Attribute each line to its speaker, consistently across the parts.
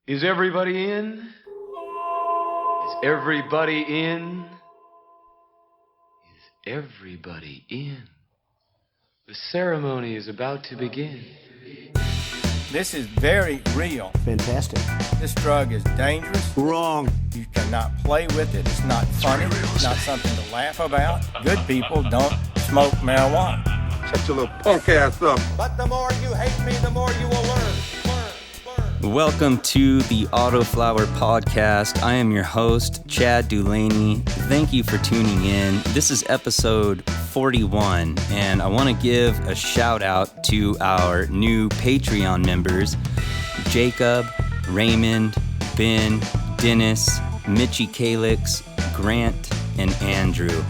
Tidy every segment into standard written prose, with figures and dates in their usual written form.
Speaker 1: Is everybody in? Is everybody in? Is everybody in? The ceremony is about to begin.
Speaker 2: This is very real.
Speaker 3: Fantastic.
Speaker 2: This drug is dangerous.
Speaker 3: Wrong.
Speaker 2: You cannot play with it. It's not funny. It's not something to laugh about. Good people don't smoke marijuana.
Speaker 4: Shut your little punk ass up.
Speaker 2: But the more you hate me, the more you will learn.
Speaker 5: Welcome to the Autoflower Podcast. I am your host, Chad Dulaney. Thank you for tuning in. This is episode 41, and I want to give a shout out to our new Patreon members, Jacob, Raymond, Ben, Dennis, MichiCalyx, Grant, and Andrew.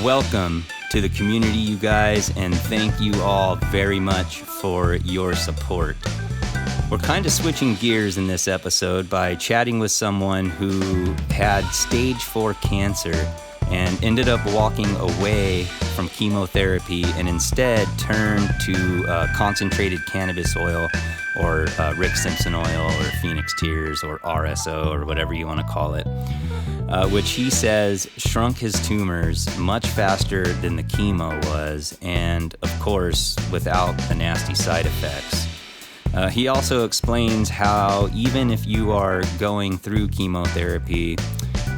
Speaker 5: Welcome to the community, you guys, and thank you all very much for your support. We're kind of switching gears in this episode by chatting with someone who had stage 4 cancer and ended up walking away from chemotherapy and instead turned to concentrated cannabis oil or Rick Simpson oil or Phoenix Tears or RSO or whatever you want to call it, which he says shrunk his tumors much faster than the chemo was, and of course without the nasty side effects. He also explains how even if you are going through chemotherapy,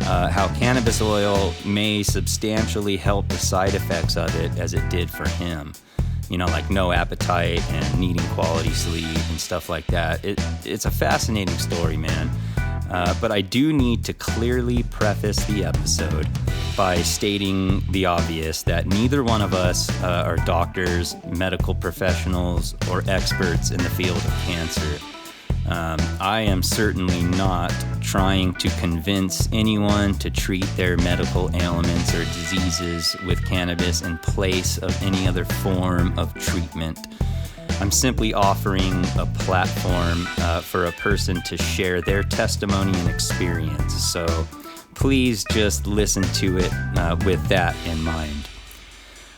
Speaker 5: how cannabis oil may substantially help the side effects of it as it did for him. You know, like no appetite and needing quality sleep and stuff like that. It's a fascinating story, man. But I do need to clearly preface the episode by stating the obvious that neither one of us are doctors, medical professionals, or experts in the field of cancer. I am certainly not trying to convince anyone to treat their medical ailments or diseases with cannabis in place of any other form of treatment. I'm simply offering a platform for a person to share their testimony and experience. So please just listen to it with that in mind.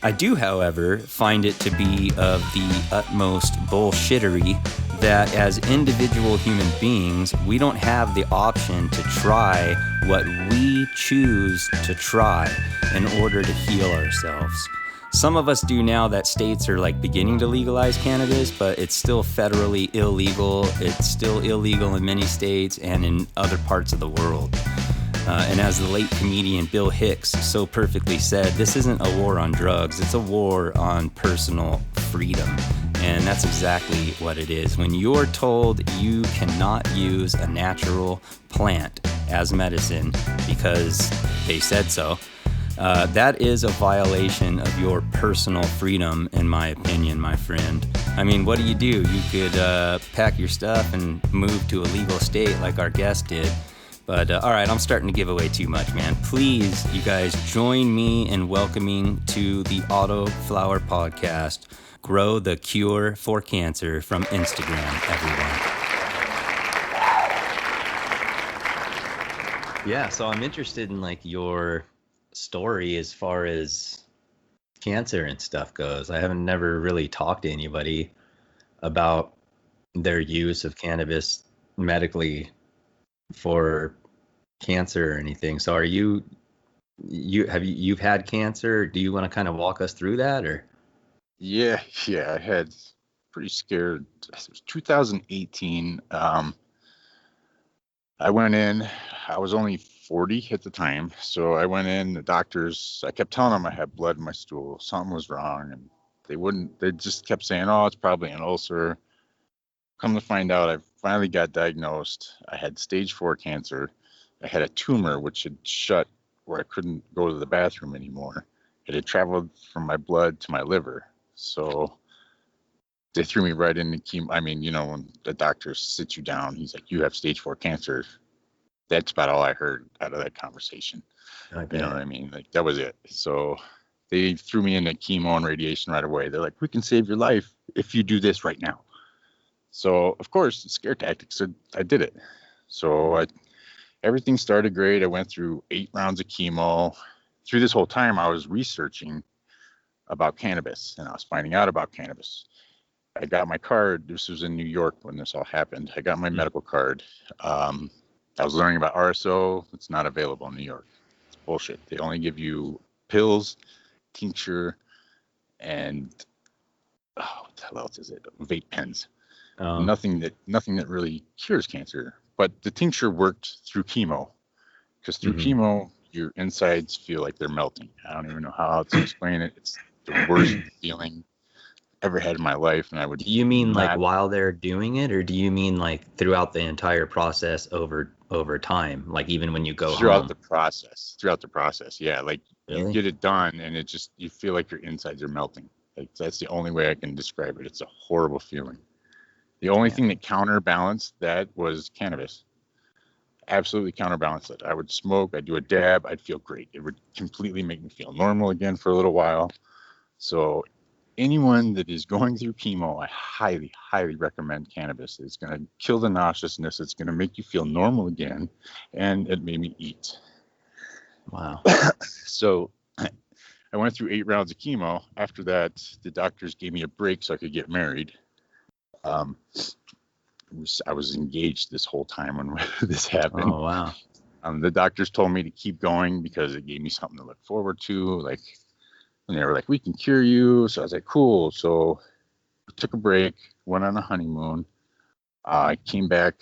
Speaker 5: I do, however, find it to be of the utmost bullshittery that as individual human beings, we don't have the option to try what we choose to try in order to heal ourselves. Some of us do now that states are like beginning to legalize cannabis, but it's still federally illegal. It's still illegal in many states and in other parts of the world. And as the late comedian Bill Hicks so perfectly said, this isn't a war on drugs, it's a war on personal freedom. And that's exactly what it is. When you're told you cannot use a natural plant as medicine because they said so, that is a violation of your personal freedom, in my opinion, my friend. I mean, what do? You could pack your stuff and move to a legal state like our guest did. But all right, I'm starting to give away too much, man. Please, you guys, join me in welcoming to the Autoflower Podcast, GrowTheCureForCancer from Instagram, everyone. Yeah, so I'm interested in like your story as far as cancer and stuff goes. I haven't never really talked to anybody about their use of cannabis medically for cancer or anything. So are you've had cancer? Do you want to kind of walk us through that, or?
Speaker 4: Yeah, I had pretty scared. It was 2018. I went in, I was only 40 at the time. So I went in, the doctors, I kept telling them I had blood in my stool. Something was wrong. And they just kept saying, oh, it's probably an ulcer. Come to find out, I finally got diagnosed. I had stage 4 cancer. I had a tumor which had shut where I couldn't go to the bathroom anymore. It had traveled from my blood to my liver. So they threw me right into chemo. I mean, you know, when the doctor sits you down, he's like, you have stage 4 cancer. That's about all I heard out of that conversation.
Speaker 5: Okay.
Speaker 4: You know what I mean? Like, that was it. So they threw me into chemo and radiation right away. They're like, we can save your life if you do this right now. So, of course, scare tactics, so I did it. So everything started great. I went through 8 rounds of chemo. Through this whole time, I was researching about cannabis, and I was finding out about cannabis. I got my card. This was in New York when this all happened. I got my medical card. I was learning about RSO. It's not available in New York. It's bullshit. They only give you pills, tincture, and what the hell else is it? Vape pens. Nothing that really cures cancer. But the tincture worked through chemo, because through chemo your insides feel like they're melting. I don't even know how else to explain it. It's the worst feeling ever had in my life, and I would.
Speaker 5: Do you mean like while they're doing it, or do you mean like throughout the entire process over time, like even when you go
Speaker 4: throughout
Speaker 5: home?
Speaker 4: the process, yeah, like
Speaker 5: Really?
Speaker 4: you get it done and it just, you feel like your insides are melting. Like that's the only way I can describe it. It's a horrible feeling. The only thing that counterbalanced that was cannabis. Absolutely counterbalanced it. I would smoke, I'd do a dab, I'd feel great. It would completely make me feel normal again for a little while. So anyone that is going through chemo, I highly, highly recommend cannabis. It's going to kill the nauseousness. It's going to make you feel normal again. And it made me eat.
Speaker 5: Wow.
Speaker 4: So I went through 8 rounds of chemo. After that, the doctors gave me a break so I could get married. I was engaged this whole time when this happened.
Speaker 5: Oh, wow.
Speaker 4: The doctors told me to keep going because it gave me something to look forward to. Like, and they were like, we can cure you. So I was like, cool. So I took a break, went on a honeymoon. I came back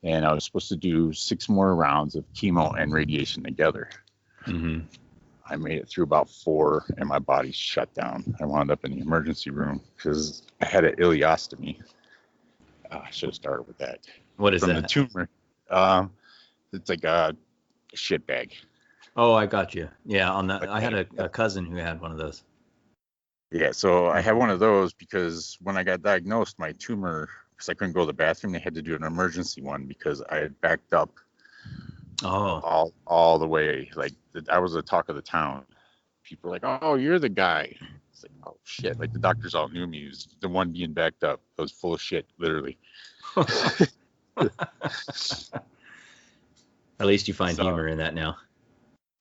Speaker 4: and I was supposed to do 6 more rounds of chemo and radiation together. I made it through about 4 and my body shut down. I wound up in the emergency room because I had an ileostomy. I should have started with that.
Speaker 5: What is
Speaker 4: From
Speaker 5: that?
Speaker 4: the tumor. It's like a shit bag.
Speaker 5: Oh, I got you. Yeah, on that. I had a cousin who had one of those.
Speaker 4: Yeah, so I had one of those because when I got diagnosed, my tumor, because I couldn't go to the bathroom, they had to do an emergency one because I had backed up all the way. Like, I was the talk of the town. People were like, oh, you're the guy. It's like, oh, shit. Like, the doctors all knew me. It was the one being backed up. I was full of shit, literally.
Speaker 5: At least you find humor in that now.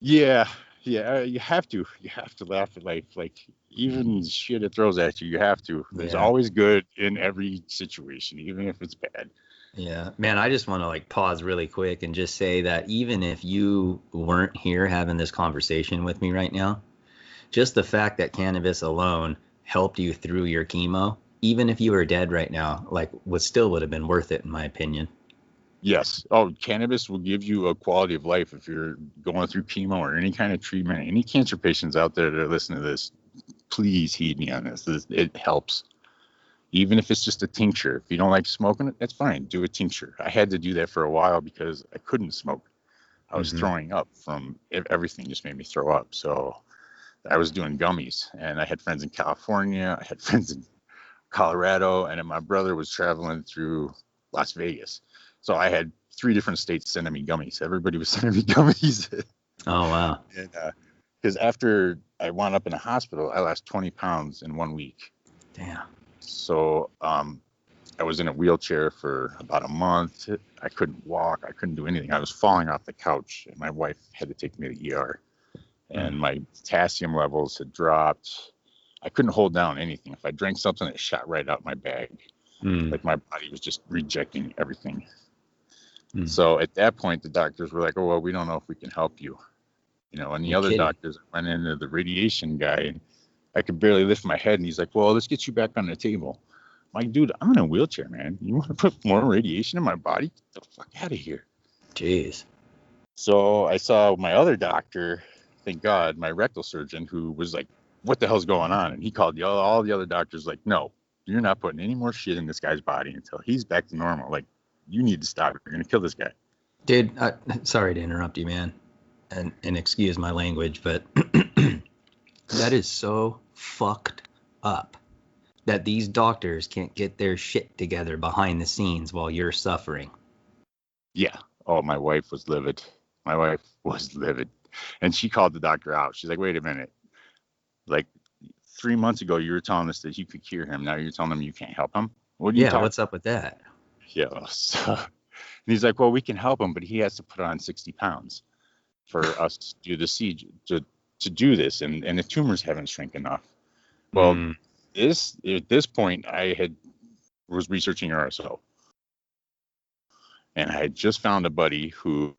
Speaker 4: Yeah, you have to laugh at life. Like, even shit it throws at you, you have to. There's always good in every situation, even if it's bad.
Speaker 5: Yeah, man, I just want to like pause really quick and just say that even if you weren't here having this conversation with me right now, just the fact that cannabis alone helped you through your chemo, even if you were dead right now, like would have been worth it, in my opinion.
Speaker 4: Yes. Oh, cannabis will give you a quality of life if you're going through chemo or any kind of treatment. Any cancer patients out there that are listening to this, please heed me on this. It helps. Even if it's just a tincture. If you don't like smoking it, that's fine. Do a tincture. I had to do that for a while because I couldn't smoke. I was throwing up from everything, just made me throw up. So I was doing gummies, and I had friends in California. I had friends in Colorado, and then my brother was traveling through Las Vegas. So I had 3 different states sending me gummies. Everybody was sending me gummies.
Speaker 5: Oh, wow.
Speaker 4: And because after I wound up in a hospital, I lost 20 pounds in 1 week.
Speaker 5: Damn.
Speaker 4: So I was in a wheelchair for about a month. I couldn't walk. I couldn't do anything. I was falling off the couch, and my wife had to take me to the ER. And my potassium levels had dropped. I couldn't hold down anything. If I drank something, it shot right out my bag. Like, my body was just rejecting everything. So at that point, the doctors were like, oh, well, we don't know if we can help you. You know, and the other doctors went into the radiation guy, and I could barely lift my head. And he's like, well, let's get you back on the table. I'm like, dude, I'm in a wheelchair, man. You want to put more radiation in my body? Get the fuck out of here.
Speaker 5: Jeez.
Speaker 4: So I saw my other doctor, thank God, my rectal surgeon, who was like, what the hell's going on? And he called all the other doctors like, no, you're not putting any more shit in this guy's body until he's back to normal. Like, you need to stop. You're going to kill this guy.
Speaker 5: Dude, sorry to interrupt you, man. And excuse my language, but that is so fucked up that these doctors can't get their shit together behind the scenes while you're suffering.
Speaker 4: Yeah. Oh, my wife was livid. And she called the doctor out. She's like, wait a minute. Like, 3 months ago, you were telling us that you could cure him. Now you're telling him you can't help him? What are you talking?
Speaker 5: What's up with that?
Speaker 4: Yeah. So, and he's like, well, we can help him, but he has to put on 60 pounds for us to do the siege, to do this. And the tumors haven't shrunk enough. Well, at this point, I was researching RSO, and I had just found a buddy who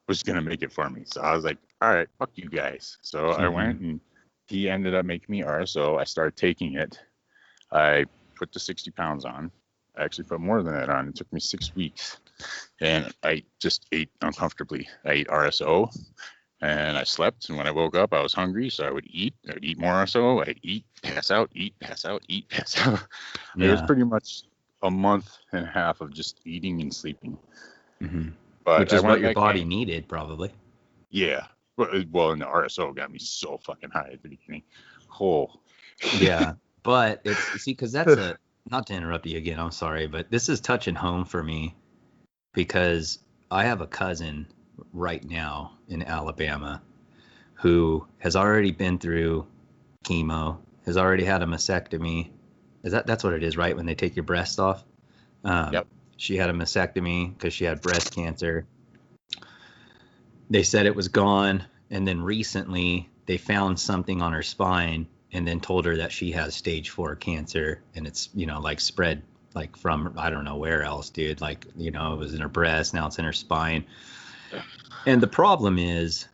Speaker 4: was gonna make it for me. So I was like, all right, fuck you guys. So I went, and he ended up making me RSO. I started taking it. I put the 60 pounds on. I actually put more than that on. It took me 6 weeks, and I just ate uncomfortably. I ate RSO, and I slept. And when I woke up, I was hungry, so I would eat. I'd eat more RSO. I'd eat, pass out, eat, pass out, eat, pass out. Yeah. It was pretty much a month and a half of just eating and sleeping. But
Speaker 5: which is what your body needed, probably.
Speaker 4: Yeah. Well, and the RSO got me so fucking high at the beginning.
Speaker 5: Yeah. But it's, see, because that's not to interrupt you again, I'm sorry, but this is touching home for me because I have a cousin right now in Alabama who has already been through chemo, has already had a mastectomy. That's what it is, right? When they take your breast off.
Speaker 4: Yep.
Speaker 5: She had a mastectomy because she had breast cancer. They said it was gone, and then recently they found something on her spine and then told her that she has stage 4 cancer, and it's, like spread like from I don't know where else, dude. Like, it was in her breast, now it's in her spine. And the problem is,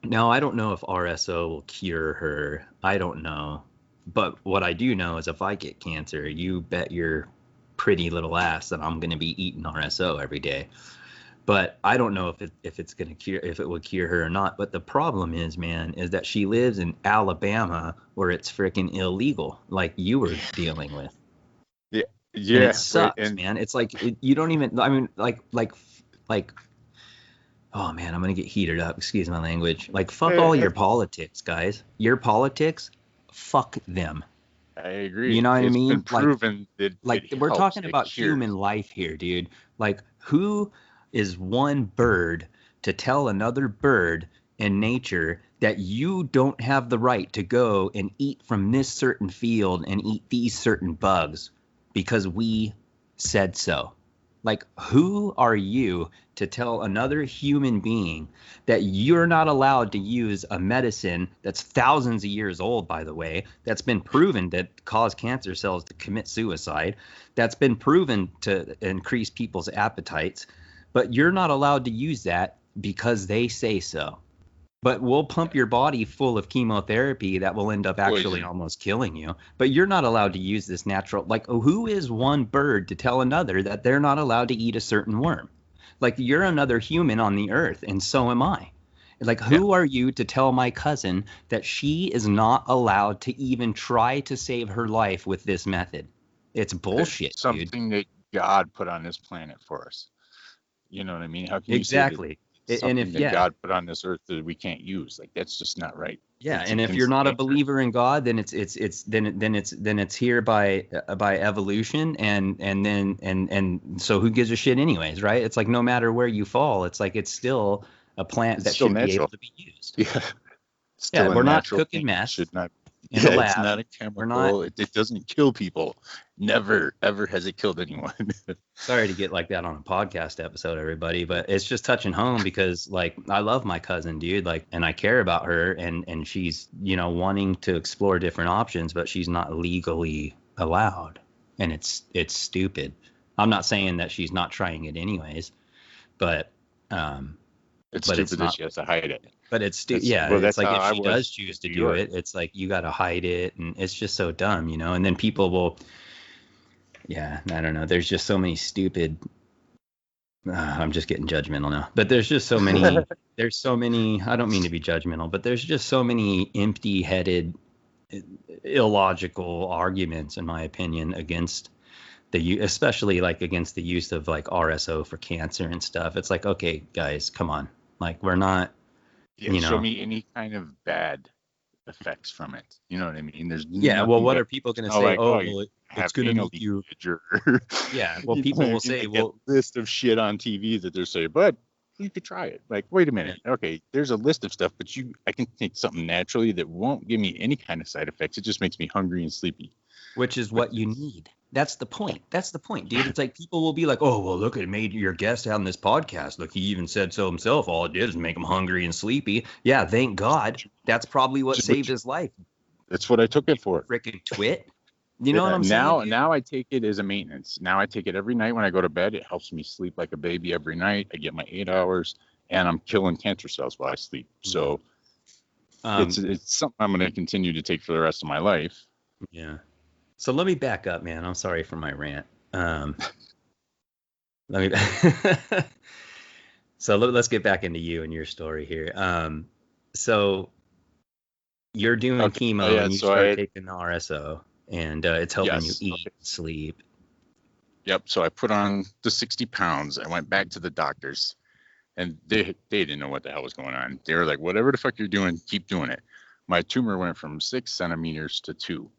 Speaker 5: now I don't know if RSO will cure her. I don't know. But what I do know is if I get cancer, you bet your pretty little ass that I'm going to be eating RSO every day. But I don't know if it's going to cure, if it will cure her or not. But the problem is, man, is that she lives in Alabama where it's freaking illegal, like you were dealing with.
Speaker 4: Yeah.
Speaker 5: And it sucks, man. It's like you don't even. I mean, like. Oh man, I'm gonna get heated up. Excuse my language. Like, fuck all your politics, guys. Your politics, fuck them.
Speaker 4: I agree.
Speaker 5: You know what I mean?
Speaker 4: Been proven that
Speaker 5: we're talking about human life here, dude. Like, who is one bird to tell another bird in nature that you don't have the right to go and eat from this certain field and eat these certain bugs because we said so? Like, who are you to tell another human being that you're not allowed to use a medicine that's thousands of years old, by the way, that's been proven to cause cancer cells to commit suicide, that's been proven to increase people's appetites, but you're not allowed to use that because they say so? But we'll pump your body full of chemotherapy that will end up actually almost killing you. But you're not allowed to use this natural. Like, who is one bird to tell another that they're not allowed to eat a certain worm? Like, you're another human on the earth, and so am I. Like, who are you to tell my cousin that she is not allowed to even try to save her life with this method? It's bullshit,
Speaker 4: it's something that God put on this planet for us. You know what I mean? How can you
Speaker 5: exactly.
Speaker 4: And if God put on this earth that we can't use, like, that's just not right.
Speaker 5: Yeah, and if you're not a believer in God, then it's here by evolution, and so who gives a shit anyways, right? It's like no matter where you fall, it's like it's still a plant that should be able to be used.
Speaker 4: Yeah,
Speaker 5: we're not cooking meth.
Speaker 4: Should not.
Speaker 5: In the lab.
Speaker 4: It's not a chemical. It doesn't kill people. Never, ever has it killed anyone.
Speaker 5: Sorry to get like that on a podcast episode, everybody, but it's just touching home because, like, I love my cousin, dude, like, and I care about her, and she's, wanting to explore different options, but she's not legally allowed, and it's stupid. I'm not saying that she's not trying it anyways, but
Speaker 4: it's stupid that she has to hide it.
Speaker 5: But it's it's like if she does choose to do it, it's like you got to hide it, and it's just so dumb, and then people will, I don't know. There's just so many stupid. I'm just getting judgmental now, but there's just so many. I don't mean to be judgmental, but there's just so many empty-headed, illogical arguments, in my opinion, against especially like against the use of like RSO for cancer and stuff. It's like, okay, guys, come on, like we're not.
Speaker 4: Show me any kind of bad effects from it. You know what I mean? There's
Speaker 5: well, what are people going to say?
Speaker 4: Like,
Speaker 5: it's going to make you. Yeah. Well, people will say,
Speaker 4: a list of shit on TV that they're saying, but you could try it. Like, wait a minute. Okay, there's a list of stuff, but I can take something naturally that won't give me any kind of side effects. It just makes me hungry and sleepy.
Speaker 5: Which is what you need. That's the point. Dude. It's like people will be like, oh, well, look, it made your guest on this podcast. Look, he even said so himself. All it did is make him hungry and sleepy. Yeah, thank God. That's probably what saved his life.
Speaker 4: That's what I took it for.
Speaker 5: Freaking twit. You know what I'm saying?
Speaker 4: Now I take it as a maintenance. Now I take it every night when I go to bed. It helps me sleep like a baby every night. I get my 8 hours, and I'm killing cancer cells while I sleep. So it's something I'm going to continue to take for the rest of my life.
Speaker 5: Yeah. So let me back up, man. I'm sorry for my rant. Let's get back into you and your story here. So you're doing chemo and you start taking the RSO, and it's helping you eat, sleep.
Speaker 4: Yep. So I put on the 60 pounds. I went back to the doctors, and they didn't know what the hell was going on. They were like, whatever the fuck you're doing, keep doing it. My tumor went from 6 centimeters to 2.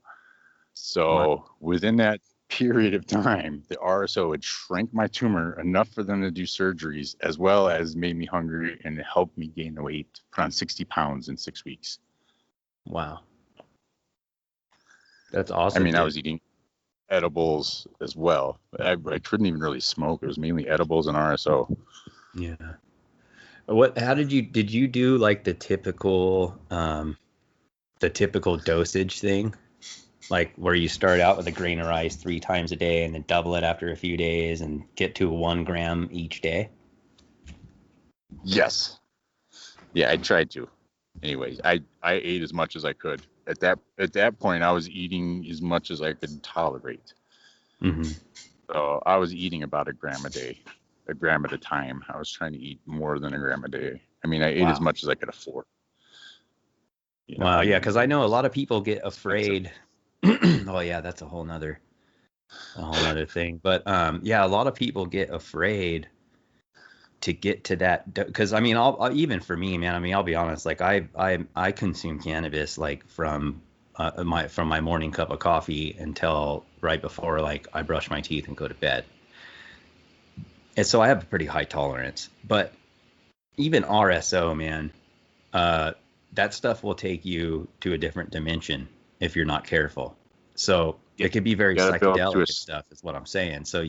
Speaker 4: So within that period of time, the RSO had shrank my tumor enough for them to do surgeries, as well as made me hungry and helped me gain the weight, put on 60 pounds in 6 weeks.
Speaker 5: Wow. That's awesome.
Speaker 4: I mean, I was eating edibles as well. I couldn't even really smoke. It was mainly edibles and RSO.
Speaker 5: Yeah. How did you do like the typical dosage thing? Like where you start out with a grain of rice 3 times a day and then double it after a few days and get to 1 gram each day?
Speaker 4: Yes. Yeah, I tried to. Anyways, I ate as much as I could. At that point, I was eating as much as I could tolerate.
Speaker 5: Mm-hmm.
Speaker 4: So I was eating about a gram a day, a gram at a time. I was trying to eat more than a gram a day. I mean, I ate as much as I could afford.
Speaker 5: You know? Wow, yeah, because I know a lot of people get afraid. Oh yeah, that's a whole nother thing. But yeah, a lot of people get afraid to get to that, because I mean, I'll even for me, man. I mean, I'll be honest. Like I consume cannabis like from my morning cup of coffee until right before like I brush my teeth and go to bed. And so I have a pretty high tolerance. But even RSO, man, that stuff will take you to a different dimension if you're not careful. So it could be very psychedelic stuff is what I'm saying. So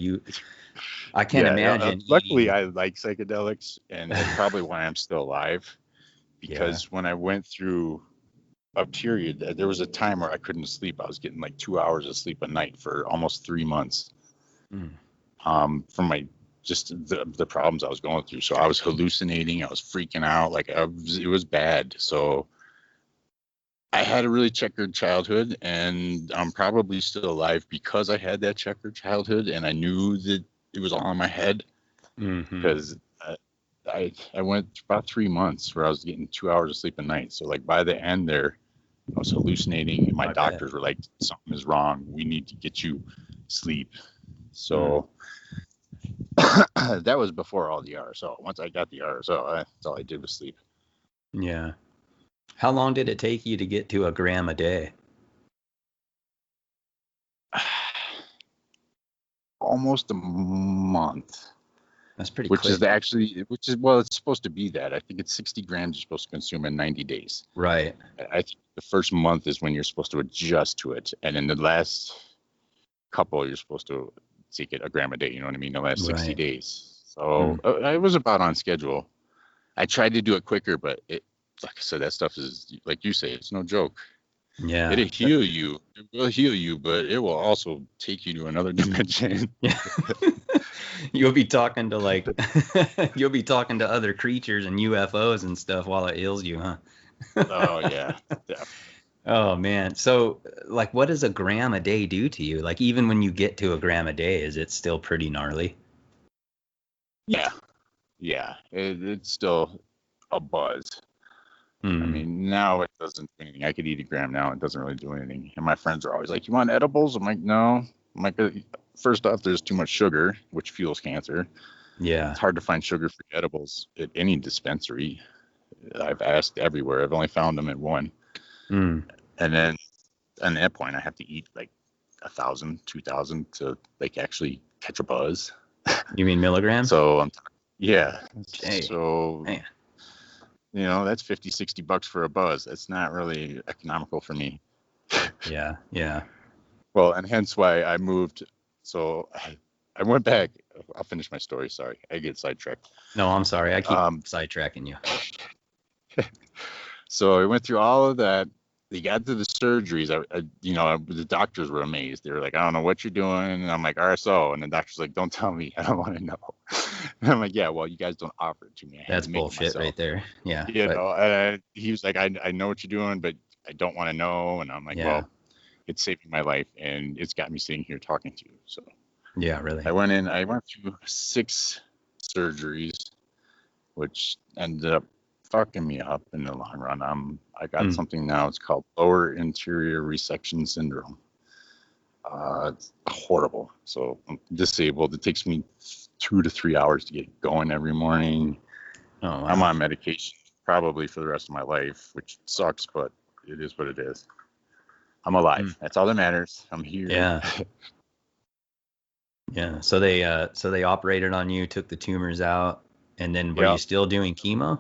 Speaker 5: I can't imagine.
Speaker 4: Luckily, I like psychedelics, and that's probably why I'm still alive. Because when I went through a period, there was a time where I couldn't sleep. I was getting like 2 hours of sleep a night for almost 3 months. From the problems I was going through. So I was hallucinating. I was freaking out. It was bad. So I had a really checkered childhood, and I'm probably still alive because I had that checkered childhood, and I knew that it was all in my head. Because I went about 3 months where I was getting 2 hours of sleep a night. So like by the end there, I was hallucinating, and my doctors were like, something is wrong. We need to get you sleep. So that was before all the RSO. Once I got the RSO, that's all I did was sleep.
Speaker 5: Yeah. How long did it take you to get to a gram a day?
Speaker 4: Almost a month.
Speaker 5: That's pretty
Speaker 4: quick. It's supposed to be that. I think it's 60 grams you're supposed to consume in 90 days.
Speaker 5: Right.
Speaker 4: I think the first month is when you're supposed to adjust to it. And in the last couple, you're supposed to take it a gram a day. You know what I mean? The last 60 days. So I was about on schedule. I tried to do it quicker, but like I said, that stuff is, like you say, it's no joke.
Speaker 5: Yeah.
Speaker 4: It'll heal you. It will heal you, but it will also take you to another dimension.
Speaker 5: Yeah. You'll be talking to other creatures and UFOs and stuff while it heals you, huh?
Speaker 4: Oh, yeah.
Speaker 5: Oh, man. So, like, what does a gram a day do to you? Like, even when you get to a gram a day, is it still pretty gnarly?
Speaker 4: Yeah. Yeah. It's still a buzz. I mean, now it doesn't do anything. I could eat a gram now. It doesn't really do anything. And my friends are always like, you want edibles? I'm like, no. I'm like, first off, there's too much sugar, which fuels cancer.
Speaker 5: Yeah.
Speaker 4: It's hard to find sugar-free edibles at any dispensary. I've asked everywhere. I've only found them at one. And then at that point, I have to eat like 1,000, 2,000 to like actually catch a buzz.
Speaker 5: You mean milligrams?
Speaker 4: So, yeah.
Speaker 5: Hey,
Speaker 4: so,
Speaker 5: man.
Speaker 4: You know, that's $50-$60 for a buzz. That's not really economical for me.
Speaker 5: Yeah, yeah.
Speaker 4: Well, and hence why I moved. So I went back. I'll finish my story. Sorry, I get sidetracked.
Speaker 5: No, I'm sorry. I keep sidetracking you.
Speaker 4: So I went through all of that. they got to the surgeries. The doctors were amazed. They were like, I don't know what you're doing. And I'm like, RSO. And the doctor's like, don't tell me. I don't want to know. And I'm like, yeah, well, you guys don't offer it to me. I had
Speaker 5: That's
Speaker 4: to make it
Speaker 5: bullshit
Speaker 4: myself.
Speaker 5: right there. Yeah.
Speaker 4: And he was like, I know what you're doing, but I don't want to know. And I'm like, well, it's saving my life, and it's got me sitting here talking to you. So
Speaker 5: yeah, really.
Speaker 4: I went through 6 surgeries, which ended up fucking me up in the long run. I got something now. It's called lower interior resection syndrome. It's horrible. So I'm disabled. It takes me 2 to 3 hours to get going every morning.
Speaker 5: Oh, wow.
Speaker 4: I'm on medication probably for the rest of my life, which sucks, but it is what it is. I'm alive. That's all that matters. I'm here.
Speaker 5: Yeah. Yeah. So they operated on you, took the tumors out, and then were you still doing chemo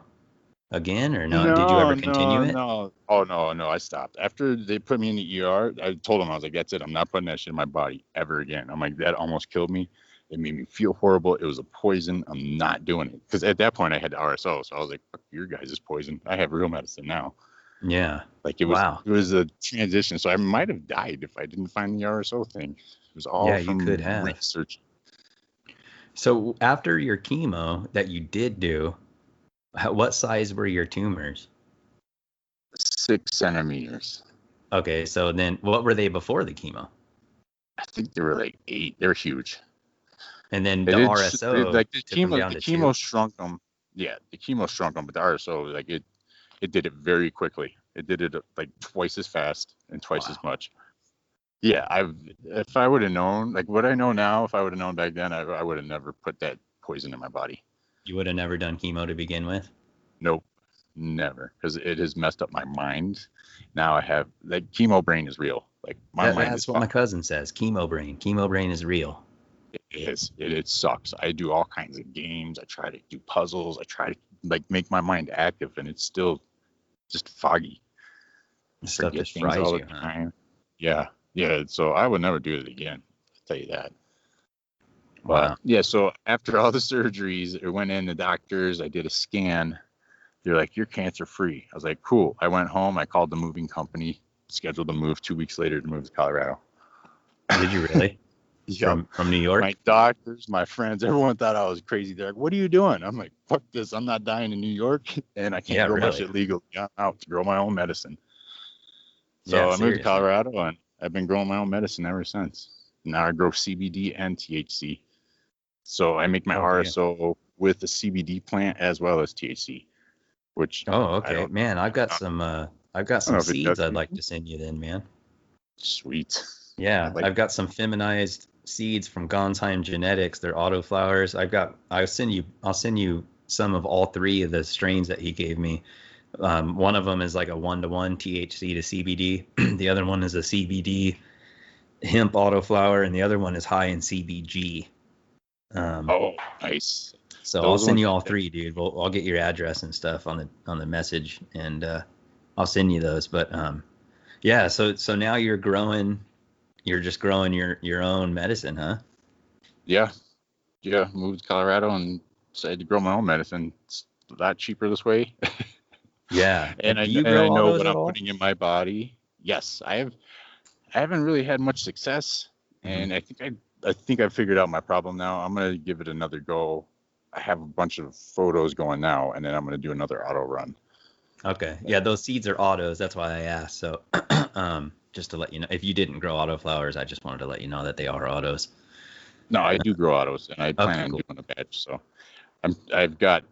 Speaker 5: again, or no? Did you ever continue it?
Speaker 4: No. Oh, no. I stopped. After they put me in the ER, I told them, I was like, that's it. I'm not putting that shit in my body ever again. I'm like, that almost killed me. It made me feel horrible. It was a poison. I'm not doing it. Because at that point I had RSO. So I was like, fuck your guys' poison. I have real medicine now.
Speaker 5: Yeah.
Speaker 4: Like it was a transition. So I might have died if I didn't find the RSO thing. It was all from
Speaker 5: you could have.
Speaker 4: research.
Speaker 5: So after your chemo that you did do, what size were your tumors?
Speaker 4: 6 centimeters.
Speaker 5: Okay, so then what were they before the chemo?
Speaker 4: I think they were like 8. They were huge.
Speaker 5: And then the RSO,
Speaker 4: like the chemo,
Speaker 5: the
Speaker 4: chemo shrunk them. Yeah, the chemo shrunk them, but the RSO, like it did it very quickly. It did it like twice as fast and twice as much. Yeah, if I would have known, like what I know now, if I would have known back then, I would have never put that poison in my body.
Speaker 5: You would have never done chemo to begin with?
Speaker 4: Nope, never, because it has messed up my mind. Now I have, like, chemo brain is real. Like my mind.
Speaker 5: That's what my cousin says. Chemo brain is real.
Speaker 4: It is. It sucks. I do all kinds of games. I try to do puzzles. I try to like make my mind active, and it's still just foggy.
Speaker 5: Stuff just fries you, huh?
Speaker 4: Yeah. So I would never do it again. I'll tell you that.
Speaker 5: Wow.
Speaker 4: But yeah, so after all the surgeries, I went in, the doctors, I did a scan. They're like, you're cancer free. I was like, cool. I went home. I called the moving company, scheduled a move 2 weeks later to move to Colorado.
Speaker 5: Did you really? From New York?
Speaker 4: My doctors, my friends, everyone thought I was crazy. They're like, what are you doing? I'm like, fuck this. I'm not dying in New York, and I can't grow my shit legally. I'm out to grow my own medicine. So I moved to Colorado, and I've been growing my own medicine ever since. Now I grow CBD and THC. So I make my RSO with the CBD plant as well as THC. Which
Speaker 5: okay, man, I've got some seeds I'd like to send you then, man.
Speaker 4: Sweet.
Speaker 5: Yeah, I've got some feminized seeds from Gonsheim Genetics. They're autoflowers. I'll send you some of all 3 of the strains that he gave me. One of them is like a 1-to-1 THC to CBD. The other one is a CBD hemp autoflower, and the other one is high in CBG.
Speaker 4: Nice.
Speaker 5: So I'll send you all 3, dude. I'll get your address and stuff on the message, and I'll send you those. But yeah, so now you're just growing your own medicine, huh?
Speaker 4: Yeah. Moved to Colorado and decided to grow my own medicine. It's a lot cheaper this way.
Speaker 5: Yeah.
Speaker 4: and I know what I'm putting in my body. Yes, I haven't really had much success, and I think I figured out my problem now. I'm gonna give it another go. I have a bunch of photos going now, and then I'm gonna do another auto run.
Speaker 5: Okay. Yeah, those seeds are autos. That's why I asked. So just to let you know, if you didn't grow autoflowers, I just wanted to let you know that they are autos.
Speaker 4: No, I do grow autos, and I plan on doing a batch. So I've got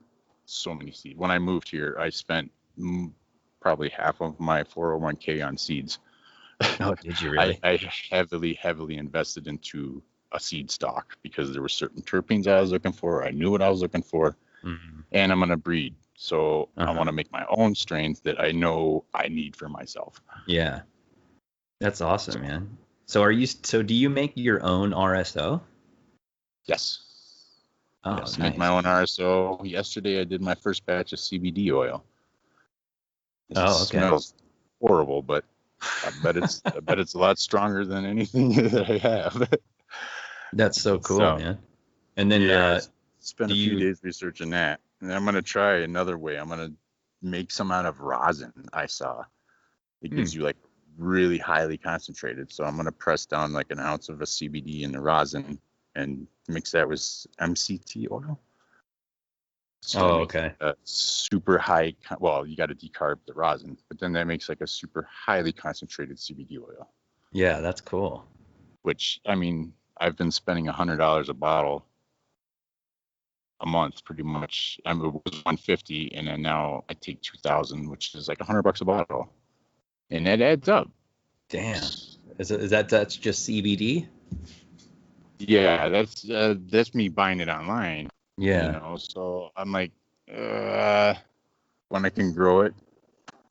Speaker 4: so many seeds. When I moved here, I spent probably half of my 401k on seeds.
Speaker 5: Oh, did you really?
Speaker 4: I heavily invested into a seed stock because there were certain terpenes I was looking for. I knew what I was looking for, and I'm gonna breed. So I want to make my own strains that I know I need for myself.
Speaker 5: Yeah, that's awesome, man. So do you make your own RSO?
Speaker 4: Yes.
Speaker 5: Oh,
Speaker 4: yes,
Speaker 5: nice.
Speaker 4: Make my own RSO. Yesterday I did my first batch of CBD oil. It smells horrible, but I bet it's a lot stronger than anything that I have.
Speaker 5: That's so cool, man. And then
Speaker 4: spent a few days researching that. And I'm gonna try another way. I'm gonna make some out of rosin I saw. It gives you like really highly concentrated. So I'm going to press down like an ounce of a CBD in the rosin and mix that with MCT oil. So
Speaker 5: okay.
Speaker 4: a super high, well, you got to decarb the rosin, but then that makes like a super highly concentrated CBD oil.
Speaker 5: Yeah, that's cool.
Speaker 4: Which, I mean, I've been spending $100 a bottle a month pretty much. I mean, it was 150, and then now I take 2,000, which is like $100 a bottle, and that adds up.
Speaker 5: Damn. That's just CBD?
Speaker 4: Yeah, that's me buying it online.
Speaker 5: Yeah.
Speaker 4: You know, so I'm like, when I can grow it,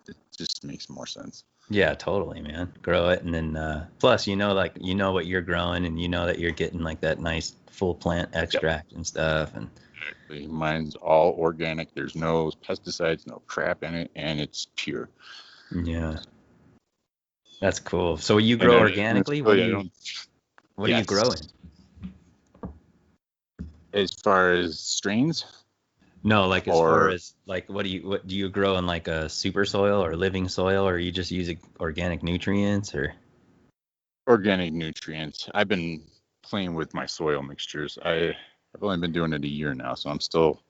Speaker 4: it just makes more sense.
Speaker 5: Yeah, totally, man. Grow it, and then plus, you know what you're growing, and you know that you're getting like that nice full plant extract and stuff. And
Speaker 4: exactly. Mine's all organic. There's no pesticides, no crap in it, and it's pure.
Speaker 5: Yeah, that's cool. So you grow organically? What are you growing?
Speaker 4: As far as strains?
Speaker 5: No, like as far as like what do you grow in like a super soil or living soil, or you just use organic nutrients or?
Speaker 4: Organic nutrients. I've been playing with my soil mixtures. I've only been doing it a year now, so I'm still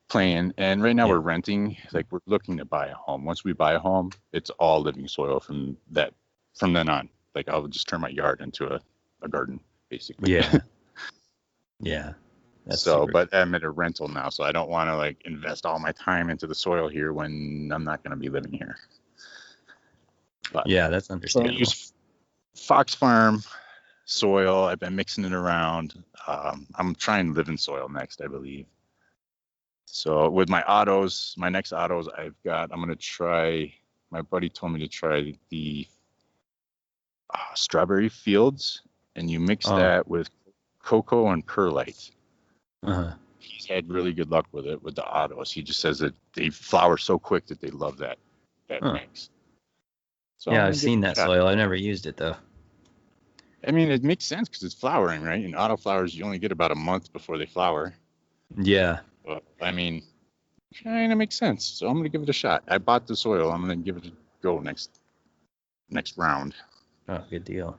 Speaker 4: playing. And right now we're renting. Like we're looking to buy a home. Once we buy a home, it's all living soil from then on. Like I'll just turn my yard into a garden, basically.
Speaker 5: Yeah. Yeah.
Speaker 4: But I'm at a rental now, so I don't want to like invest all my time into the soil here when I'm not going to be living here. But,
Speaker 5: yeah, that's understandable.
Speaker 4: So I use Fox Farm soil. I've been mixing it around. I'm trying living soil next, I believe. So with my next autos, I'm going to try, my buddy told me to try the strawberry fields, and you mix that with cocoa and perlite. He's had really good luck with it with the autos. He just says that they flower so quick that they love that mix. So
Speaker 5: yeah, I've seen that soil. I've never used it though.
Speaker 4: I mean, it makes sense because it's flowering, right? And auto flowers, you only get about a month before they flower.
Speaker 5: Yeah.
Speaker 4: But, I mean, kind of makes sense. So I'm gonna give it a shot. I bought the soil. I'm gonna give it a go next round.
Speaker 5: Oh, good deal.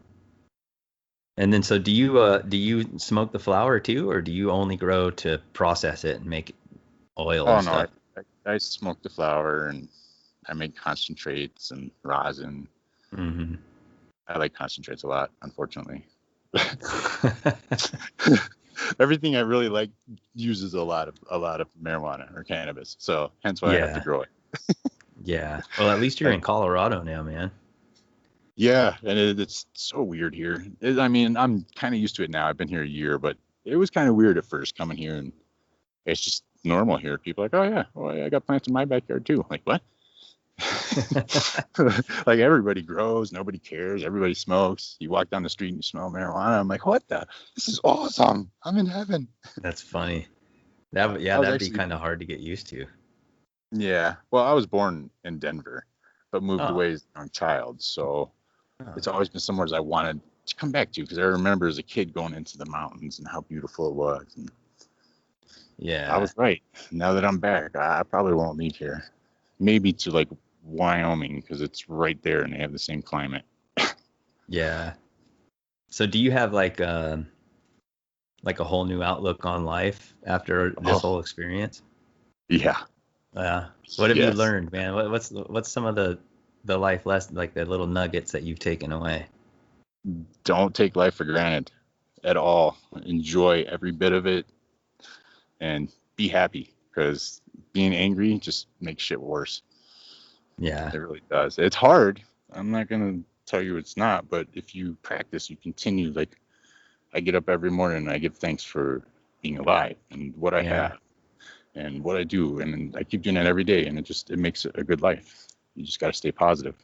Speaker 5: And then, so do you smoke the flower too, or do you only grow to process it and make oil and stuff?
Speaker 4: No, I smoke the flower and I make concentrates and rosin.
Speaker 5: Mm-hmm.
Speaker 4: I like concentrates a lot, unfortunately. Everything I really like uses a lot of marijuana or cannabis, so hence why I have to grow it.
Speaker 5: Yeah. Well, at least you're in Colorado now, man.
Speaker 4: Yeah, and it's so weird here. I mean, I'm kind of used to it now. I've been here a year, but it was kind of weird at first coming here, and it's just normal here. People are like, oh yeah, well, I got plants in my backyard too. Like, what? Like everybody grows, nobody cares, everybody smokes. You walk down the street and you smell marijuana. I'm like, what the? This is awesome. I'm in heaven.
Speaker 5: That's funny. That'd be kind of hard to get used to.
Speaker 4: Yeah. Well, I was born in Denver, but moved away as a young child, so it's always been somewhere I wanted to come back to because I remember as a kid going into the mountains and how beautiful it was. And
Speaker 5: yeah,
Speaker 4: I was right. Now that I'm back, I probably won't leave here. Maybe to like Wyoming because it's right there and they have the same climate.
Speaker 5: Yeah. So do you have like a whole new outlook on life after this whole experience?
Speaker 4: Yeah.
Speaker 5: What have you learned, man? What's some of the life lessons, like the little nuggets that you've taken away?
Speaker 4: Don't take life for granted at all. Enjoy every bit of it and be happy because being angry just makes shit worse.
Speaker 5: Yeah.
Speaker 4: It really does. It's hard. I'm not going to tell you it's not, but if you practice, you continue. Like I get up every morning and I give thanks for being alive and what I have and what I do. And I keep doing that every day and it makes it a good life. You just got to stay positive.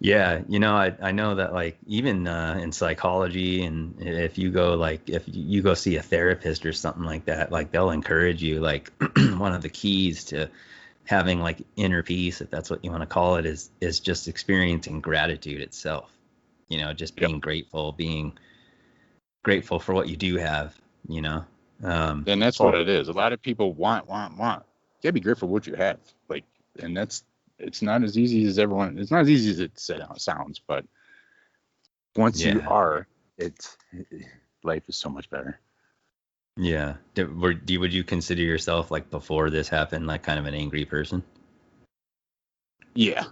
Speaker 5: Yeah. You know, I know that like even in psychology, and if you go see a therapist or something like that, like they'll encourage you, like one of the keys to having like inner peace, if that's what you want to call it, is just experiencing gratitude itself. You know, just being grateful for what you do have, you know.
Speaker 4: And that's what it is. A lot of people want. You gotta be grateful for what you have. Like, and that's It's not as easy as everyone. It's not as easy as it sounds, but once you are, life is so much better.
Speaker 5: Yeah. Would you consider yourself, like, before this happened, like kind of an angry person?
Speaker 4: Yeah.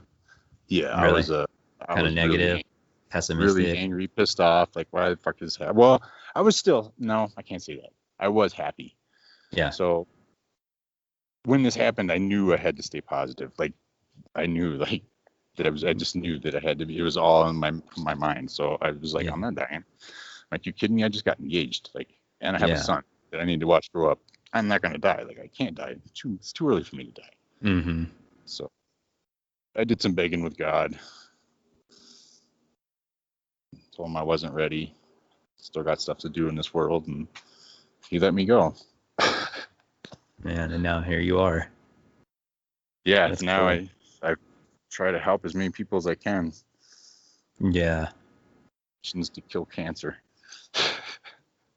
Speaker 5: Really?
Speaker 4: I was
Speaker 5: kind of negative,
Speaker 4: really,
Speaker 5: pessimistic.
Speaker 4: really angry, pissed off. Like, why the fuck is that? Well, I was still, no, I can't say that. I was happy.
Speaker 5: Yeah.
Speaker 4: So when this happened, I knew I had to stay positive. Like, I knew, like, I just knew that I had to be, it was all in my mind. So I was like, I'm not dying. Like, you kidding me? I just got engaged. Like, and I have a son that I need to watch grow up. I'm not going to die. Like, I can't die. It's too early for me to die.
Speaker 5: Mm-hmm.
Speaker 4: So I did some begging with God. Told him I wasn't ready. Still got stuff to do in this world, and he let me go.
Speaker 5: Man, and now here you are.
Speaker 4: Yeah,
Speaker 5: That's
Speaker 4: now
Speaker 5: cool.
Speaker 4: I try to help as many people as I can.
Speaker 5: Yeah.
Speaker 4: Missions to kill cancer.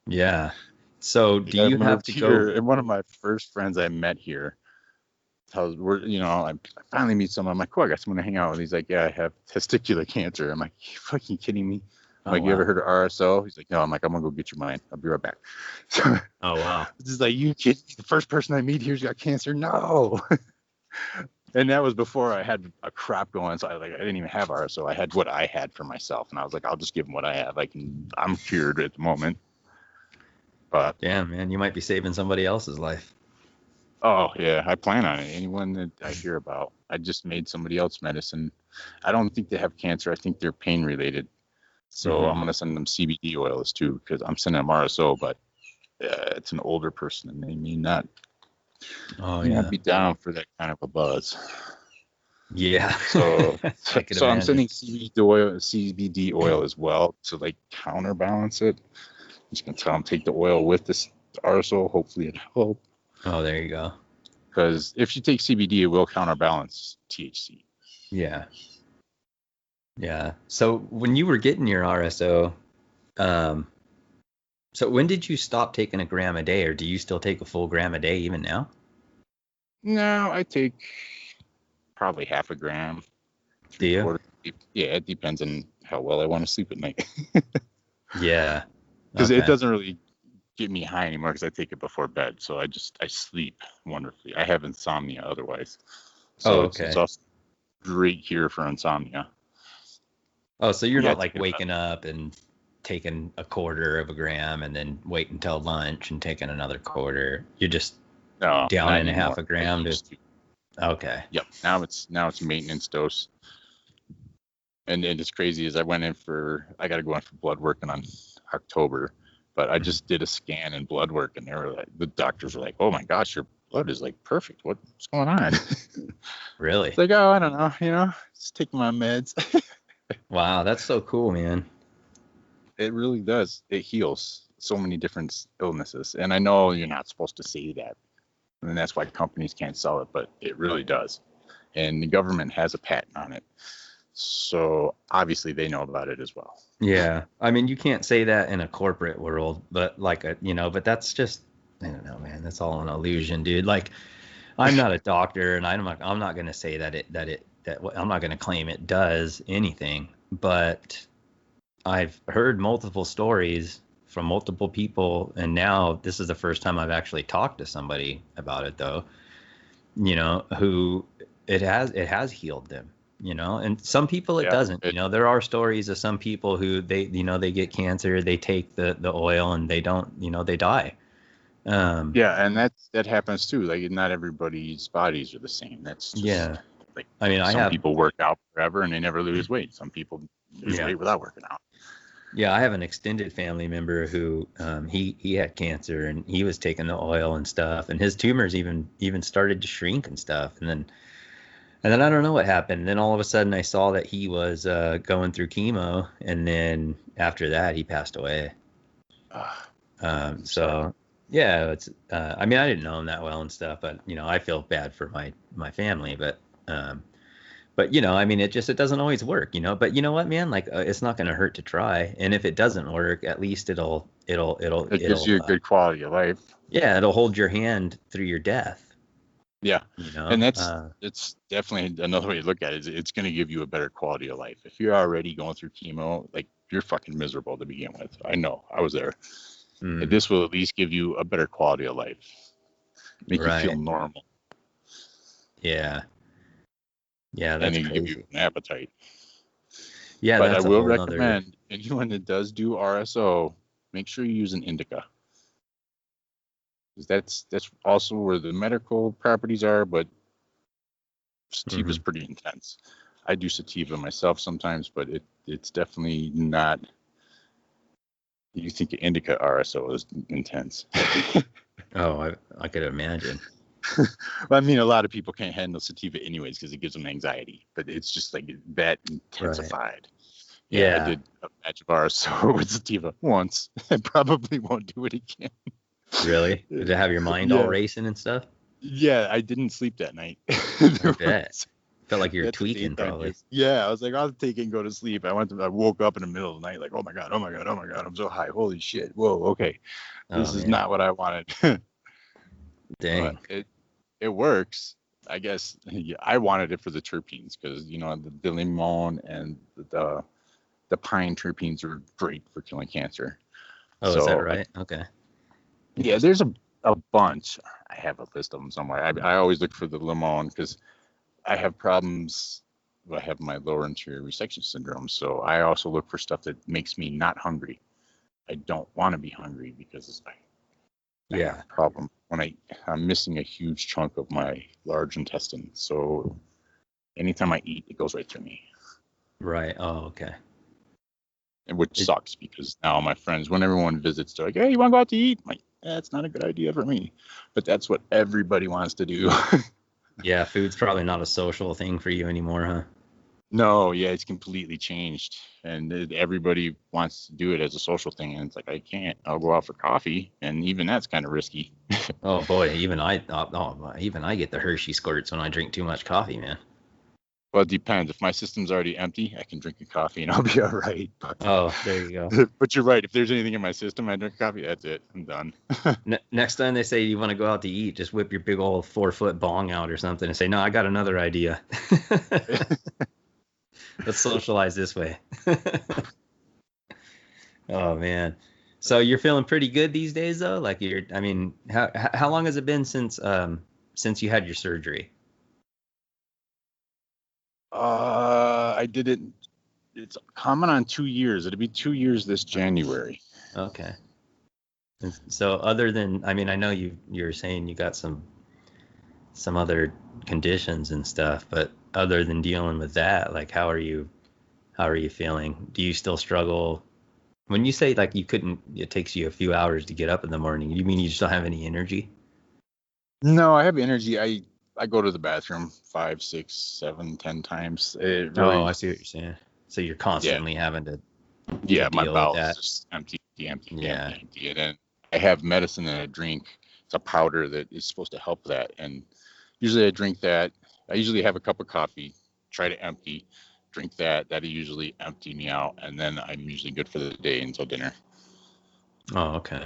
Speaker 5: Yeah. So do you have to
Speaker 4: here,
Speaker 5: go?
Speaker 4: and one of my first friends I met here I finally meet someone. I'm like, cool, I got someone to hang out with. He's like, yeah, I have testicular cancer. I'm like, you fucking kidding me? I'm like, you ever heard of RSO? He's like, no. I'm like, I'm gonna go get your mine. I'll be right back. So,
Speaker 5: oh wow.
Speaker 4: This is like, you kidding me? The first person I meet here's got cancer? No. And that was before I had a crop going. So I didn't even have RSO. I had what I had for myself, and I was like, I'll just give him what I have. I'm cured at the moment. But
Speaker 5: damn, man, you might be saving somebody else's life.
Speaker 4: Oh, yeah, I plan on it. Anyone that I hear about, I just made somebody else medicine. I don't think they have cancer. I think they're pain related. So I'm going to send them CBD oils too, because I'm sending them RSO, but it's an older person and they may not be down for that kind of a buzz.
Speaker 5: Yeah.
Speaker 4: So, I'm sending CBD oil as well to like counterbalance it. I'm just going to tell them take the oil with this RSO. Hopefully it helps.
Speaker 5: Oh, there you go.
Speaker 4: Because if you take CBD, it will counterbalance THC.
Speaker 5: Yeah. Yeah. So when you were getting your RSO, so when did you stop taking a gram a day, or do you still take a full gram a day even now?
Speaker 4: No, I take probably half a gram.
Speaker 5: Do you?
Speaker 4: Yeah, it depends on how well I want to sleep at night.
Speaker 5: Yeah.
Speaker 4: Because it doesn't really get me high anymore because I take it before bed. So I sleep wonderfully. I have insomnia otherwise. So it's also great cure for insomnia.
Speaker 5: Oh, so you're not like waking up and taking a quarter of a gram and then wait until lunch and taking another quarter. You're just down in a half a gram to. Okay.
Speaker 4: Yep. Now it's maintenance dose. And it's crazy is I got to go in for blood work in October. But I just did a scan and blood work, and the doctors were like, "Oh my gosh, your blood is like perfect. What's going on?"
Speaker 5: Really?
Speaker 4: It's like, oh, I don't know. Just taking my meds.
Speaker 5: Wow, that's so cool, man.
Speaker 4: It really does. It heals so many different illnesses, and I know you're not supposed to say that, and that's why companies can't sell it, but it really does. And the government has a patent on it, so obviously they know about it as well.
Speaker 5: Yeah, I mean, you can't say that in a corporate world, but but that's just, I don't know, man. That's all an illusion, dude. Like, I'm not a doctor, and I'm not going to say that I'm not going to claim it does anything. But I've heard multiple stories from multiple people, and now this is the first time I've actually talked to somebody about it, though. Who it has healed them. And some people it doesn't. There are stories of some people who they get cancer, they take the oil and they don't, they die.
Speaker 4: Yeah, and that happens too. Like, not everybody's bodies are the same. That's just, like, I mean, some people work out forever and they never lose weight. Some people lose weight without working out.
Speaker 5: Yeah, I have an extended family member who he had cancer and he was taking the oil and stuff, and his tumors even started to shrink and stuff, and then I don't know what happened. Then all of a sudden I saw that he was going through chemo, and then after that he passed away. So yeah, it's I mean, I didn't know him that well and stuff, but I feel bad for my family, but I mean, it doesn't always work, but you know what, man, like it's not going to hurt to try. And if it doesn't work, at least it gives
Speaker 4: you a good quality of life.
Speaker 5: Yeah, it'll hold your hand through your death.
Speaker 4: Yeah.
Speaker 5: You know,
Speaker 4: And it's definitely another way to look at it. Is it's going to give you a better quality of life. If you're already going through chemo, like you're fucking miserable to begin with. I know, I was there. And this will at least give you a better quality of life, make you feel normal.
Speaker 5: Yeah. Yeah,
Speaker 4: and
Speaker 5: that's
Speaker 4: it
Speaker 5: crazy.
Speaker 4: give you an appetite.
Speaker 5: Yeah,
Speaker 4: but
Speaker 5: that's
Speaker 4: I
Speaker 5: a
Speaker 4: will
Speaker 5: whole
Speaker 4: recommend anyone that does do RSO, make sure you use an indica. That's also where the medical properties are, but sativa is pretty intense. I do sativa myself sometimes, but it's definitely not. You think indica RSO is intense.
Speaker 5: Oh, I could imagine.
Speaker 4: Well, I mean, a lot of people can't handle sativa anyways because it gives them anxiety, but it's just like that intensified. Yeah, I did a batch of RSO with sativa once. I probably won't do it again.
Speaker 5: Really? Did it have your mind all racing and stuff?
Speaker 4: Yeah, I didn't sleep that night.
Speaker 5: I bet. Felt like you were tweaking probably.
Speaker 4: Yeah, I was like, I'll take it and go to sleep. I woke up in the middle of the night like, oh my God, I'm so high. Holy shit. Whoa, okay. This is not what I wanted.
Speaker 5: Dang.
Speaker 4: But it works. I guess I wanted it for the terpenes because, the limon and the pine terpenes are great for killing cancer.
Speaker 5: Oh, is that right? Okay.
Speaker 4: Yeah, there's a bunch. I have a list of them somewhere. I always look for the limon because I have problems. I have my lower anterior resection syndrome, so I also look for stuff that makes me not hungry. I don't want to be hungry because I have a problem when I'm missing a huge chunk of my large intestine. So anytime I eat, it goes right through me.
Speaker 5: Right. Oh, okay.
Speaker 4: And which sucks because now my friends, when everyone visits, they're like, "Hey, you want to go out to eat?" I'm like, that's not a good idea for me. But that's what everybody wants to do.
Speaker 5: Yeah, food's probably not a social thing for you anymore, huh?
Speaker 4: No, yeah, it's completely changed. And everybody wants to do it as a social thing. And it's like, I can't. I'll go out for coffee. And even that's kind of risky.
Speaker 5: Oh, boy. Even I get the Hershey squirts when I drink too much coffee, man.
Speaker 4: Well, it depends. If my system's already empty, I can drink a coffee and I'll be all right. But,
Speaker 5: oh, there you go.
Speaker 4: But you're right. If there's anything in my system, I drink coffee. That's it. I'm done.
Speaker 5: Next time they say you want to go out to eat, just whip your big old 4-foot bong out or something and say, no, I got another idea. Let's socialize this way. Oh, man. So you're feeling pretty good these days, though? Like how long has it been since you had your surgery?
Speaker 4: I did it. It's coming on 2 years. It'll be 2 years this January.
Speaker 5: Okay. And so other than, I know you're saying you got some other conditions and stuff, but other than dealing with that, like how are you feeling? Do you still struggle? When you say like it takes you a few hours to get up in the morning, you mean you just don't have any energy?
Speaker 4: No, I have energy. I go to the bathroom 5, 6, 7, 10 times. It really,
Speaker 5: I see what you're saying. So you're constantly having to
Speaker 4: my
Speaker 5: deal
Speaker 4: bowels
Speaker 5: with that.
Speaker 4: just empty. And then I have medicine that I drink. It's a powder that is supposed to help that. And usually I drink that. I usually have a cup of coffee, try to empty, drink that. That'll usually empty me out. And then I'm usually good for the day until dinner.
Speaker 5: Oh, okay.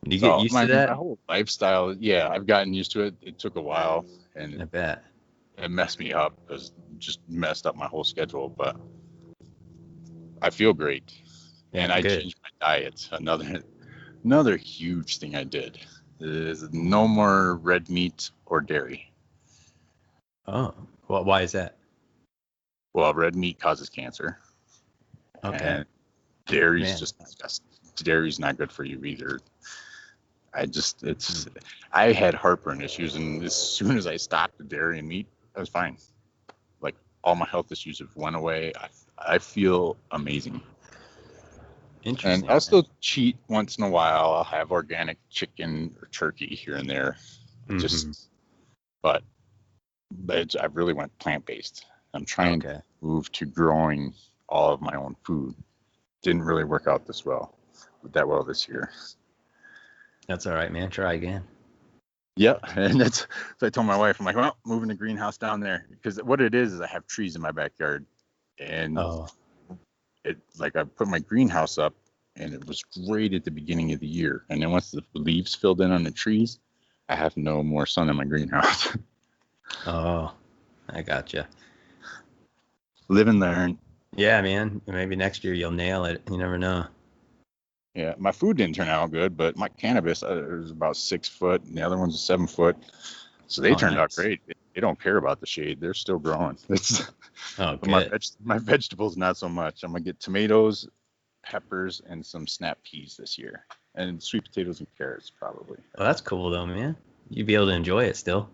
Speaker 5: Do you get used to that?
Speaker 4: My whole lifestyle, I've gotten used to it. It took a while, and
Speaker 5: I bet
Speaker 4: it messed me up because it just messed up my whole schedule. But I feel great, and I changed my diet. Another huge thing I did is no more red meat or dairy.
Speaker 5: Oh, well, why is that?
Speaker 4: Well, red meat causes cancer.
Speaker 5: Okay.
Speaker 4: And dairy's dairy's not good for you either. I had heartburn issues, and as soon as I stopped the dairy and meat, I was fine. Like all my health issues have went away. I feel amazing.
Speaker 5: Interesting.
Speaker 4: And I'll still cheat once in a while. I'll have organic chicken or turkey here and there. But I really went plant-based. I'm trying to move to growing all of my own food. Didn't really work out that well this year.
Speaker 5: That's all right, man. Try again.
Speaker 4: Yeah, and so I told my wife, I'm like, well, moving the greenhouse down there, because what it is I have trees in my backyard, and I put my greenhouse up, and it was great at the beginning of the year, and then once the leaves filled in on the trees, I have no more sun in my greenhouse.
Speaker 5: Oh, I gotcha.
Speaker 4: Live and learn.
Speaker 5: Yeah, man. Maybe next year you'll nail it. You never know.
Speaker 4: Yeah, my food didn't turn out good, but my cannabis was about 6 foot, and the other one's a 7 foot. So they turned out great. They don't care about the shade. They're still growing.
Speaker 5: Oh, good.
Speaker 4: My vegetables, not so much. I'm going to get tomatoes, peppers, and some snap peas this year. And sweet potatoes and carrots, probably.
Speaker 5: Well, that's cool, though, man. You'd be able to enjoy it still.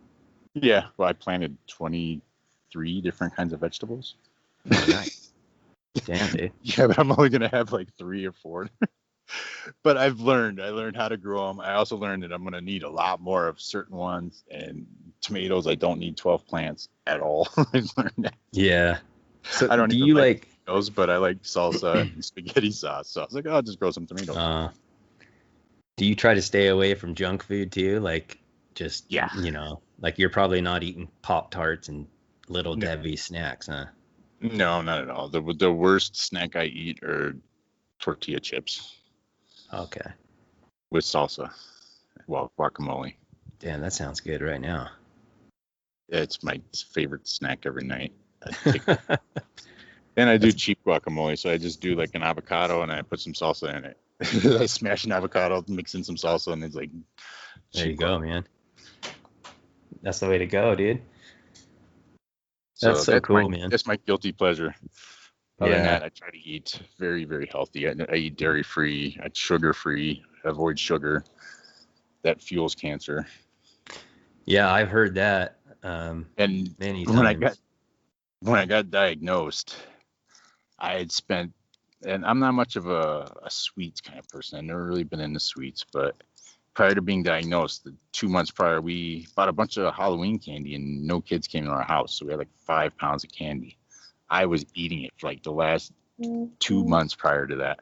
Speaker 4: Yeah, well, I planted 23 different kinds of vegetables.
Speaker 5: Oh, nice. Damn, dude.
Speaker 4: Yeah, but I'm only going to have like 3 or 4. But I learned how to grow them. I also learned that I'm going to need a lot more of certain ones. And tomatoes, I don't need 12 plants at all. I learned that.
Speaker 5: Yeah. So
Speaker 4: I don't
Speaker 5: do
Speaker 4: even
Speaker 5: you
Speaker 4: like tomatoes, but I like salsa and spaghetti sauce. So I was like, oh, I'll just grow some tomatoes.
Speaker 5: Do you try to stay away from junk food too? Like, just,
Speaker 4: Yeah.
Speaker 5: Like you're probably not eating Pop-Tarts and Little Debbie snacks, huh?
Speaker 4: No, not at all. The worst snack I eat are tortilla chips.
Speaker 5: Okay.
Speaker 4: With salsa. Well, guacamole.
Speaker 5: Damn, that sounds good right now.
Speaker 4: It's my favorite snack every night. And I do cheap guacamole, so I just do like an avocado and I put some salsa in it. I smash an avocado, mix in some salsa, and it's like.
Speaker 5: There you go, man. That's the way to go, dude. That's cool, man.
Speaker 4: That's my guilty pleasure. Other than
Speaker 5: Yeah.
Speaker 4: that, I try to eat very, very healthy. I eat dairy-free, sugar-free, avoid sugar. That fuels cancer.
Speaker 5: Yeah, I've heard that.
Speaker 4: And
Speaker 5: many
Speaker 4: when
Speaker 5: times.
Speaker 4: when I got diagnosed, I had spent, and I'm not much of a sweets kind of person. I've never really been into sweets, but prior to being diagnosed, the 2 months prior, we bought a bunch of Halloween candy and no kids came to our house. So we had like 5 pounds of candy. I was eating it for like the last 2 months prior to that.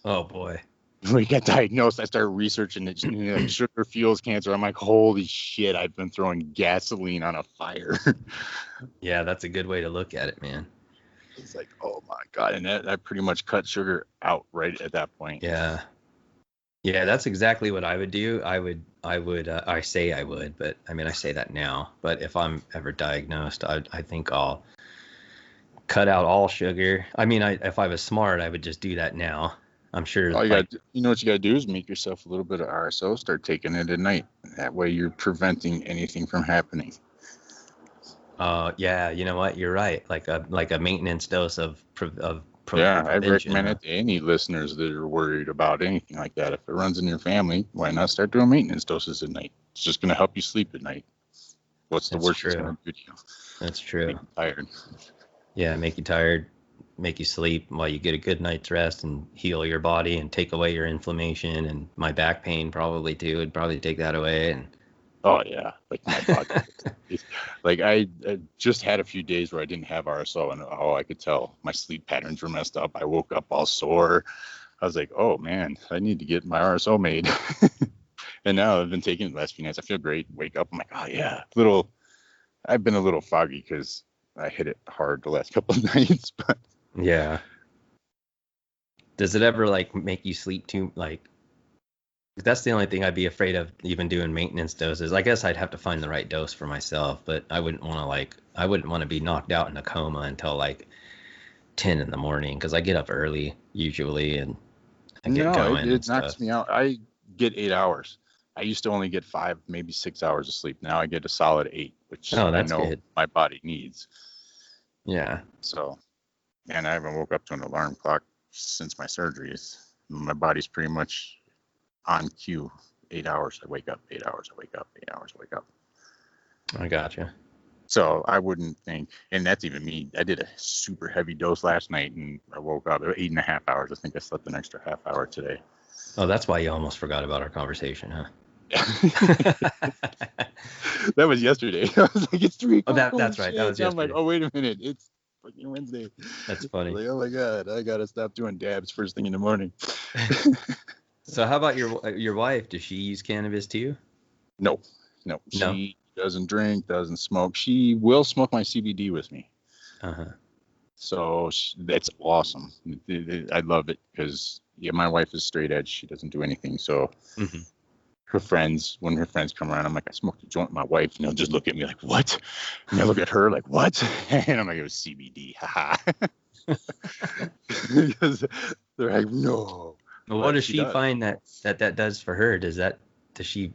Speaker 5: Oh, boy.
Speaker 4: When we got diagnosed, I started researching it. Like, sugar fuels cancer. I'm like, holy shit, I've been throwing gasoline on a fire.
Speaker 5: Yeah, that's a good way to look at it, man.
Speaker 4: It's like, oh my God. And that pretty much cut sugar out right at that point.
Speaker 5: Yeah. Yeah, that's exactly what I would do. I say I would, but I mean, I say that now. But if I'm ever diagnosed, I think I'll cut out all sugar. I mean, if I was smart, I would just do that now. I'm sure.
Speaker 4: All you know what you got to do is make yourself a little bit of RSO, start taking it at night. That way you're preventing anything from happening.
Speaker 5: Yeah, you know what? You're right. Like a maintenance dose of
Speaker 4: Yeah, I
Speaker 5: prevention.
Speaker 4: recommend it to any listeners that are worried about anything like that. If it runs in your family, why not start doing maintenance doses at night? It's just going to help you sleep at night. What's the worst it's going to do to you?
Speaker 5: That's true.
Speaker 4: Make you tired.
Speaker 5: Yeah, make you tired, make you sleep while you get a good night's rest and heal your body and take away your inflammation and my back pain probably too. It'd probably take that away. And
Speaker 4: oh yeah, like my body. Like I just had a few days where I didn't have RSO, and I could tell my sleep patterns were messed up. I woke up all sore. I was like, oh man, I need to get my RSO made. And now I've been taking it the last few nights. I feel great. Wake up, I'm like, oh yeah. I've been a little foggy because I hit it hard the last couple of nights. But
Speaker 5: yeah. Does it ever like make you sleep too? Like, that's the only thing I'd be afraid of, even doing maintenance doses. I guess I'd have to find the right dose for myself, but I wouldn't want to be knocked out in a coma until like 10 in the morning, because I get up early usually and I get going.
Speaker 4: It knocks me out. I get 8 hours. I used to only get 5, maybe 6 hours of sleep. Now I get a solid 8, which I know
Speaker 5: good.
Speaker 4: My body needs.
Speaker 5: Yeah.
Speaker 4: So, and I haven't woke up to an alarm clock since my surgeries. My body's pretty much on cue. 8 hours, I wake up. 8 hours, I wake up. 8 hours, I wake up.
Speaker 5: I gotcha.
Speaker 4: So I wouldn't think, and that's even me. I did a super heavy dose last night, and I woke up 8.5 hours. I think I slept an extra half hour today.
Speaker 5: Oh, that's why you almost forgot about our conversation, huh?
Speaker 4: That was yesterday. I was like, it's 3 o'clock.
Speaker 5: Oh, that's right. That was yesterday.
Speaker 4: I'm like, oh, wait a minute. It's fucking Wednesday.
Speaker 5: That's funny.
Speaker 4: Like, oh my God, I got to stop doing dabs first thing in the morning.
Speaker 5: So how about your wife? Does she use cannabis too?
Speaker 4: No. She doesn't drink, doesn't smoke. She will smoke my CBD with me.
Speaker 5: Uh-huh.
Speaker 4: So that's awesome. I love it because, yeah, my wife is straight edge. She doesn't do anything. So when her friends come around, I'm like, I smoked a joint with my wife, and they'll just look at me like, what? And they look at her like, what? And I'm like, it was CBD, haha. Because they're like, no.
Speaker 5: Well, what does she find that does for her? Does she